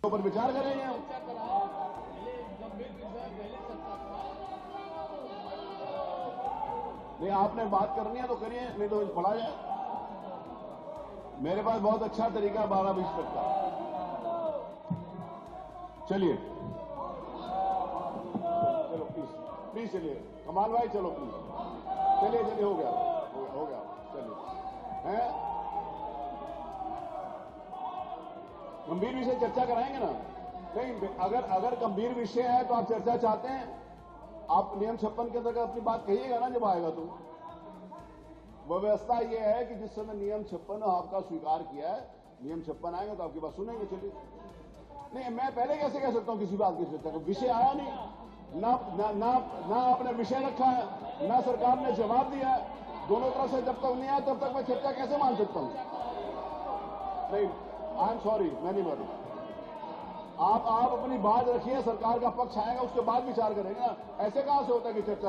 ऊपर विचार करेंगे हम। नहीं, आपने बात करनी है तो करिए, नहीं तो पढ़ा जाए। मेरे पास बहुत अच्छा तरीका 12-20 तक का। चलिए चलो प्लीज चलिए कमाल भाई, चलो प्लीज चलिए चलिए, हो गया चलिए। हैं, गंभीर विषय चर्चा कराएंगे ना? नहीं, अगर गंभीर विषय है तो आप चर्चा चाहते हैं, आप नियम 56 के अंतर्गत अपनी बात कहिएगा ना जब आएगा तो। वह व्यवस्था यह है कि जिस समय नियम 56 आपका स्वीकार किया है, नियम 56 आएगा तो आपकी बात सुनेंगे। चलिए, नहीं मैं पहले कैसे कह सकता हूं किसी बात की चर्चा? विषय आया नहीं ना, ना, ना, ना आपने विषय रखा है, ना सरकार ने जवाब दिया है। दोनों तरफ से जब तक नहीं आया तब तक मैं चर्चा कैसे मान सकता हूं? नहीं, आई एम सॉरी, मैं नहीं मानूंगा। आप अपनी बात रखिए, सरकार का पक्ष आएगा उसके बाद विचार करेंगे ना। ऐसे कहां से होता है कि चर्चा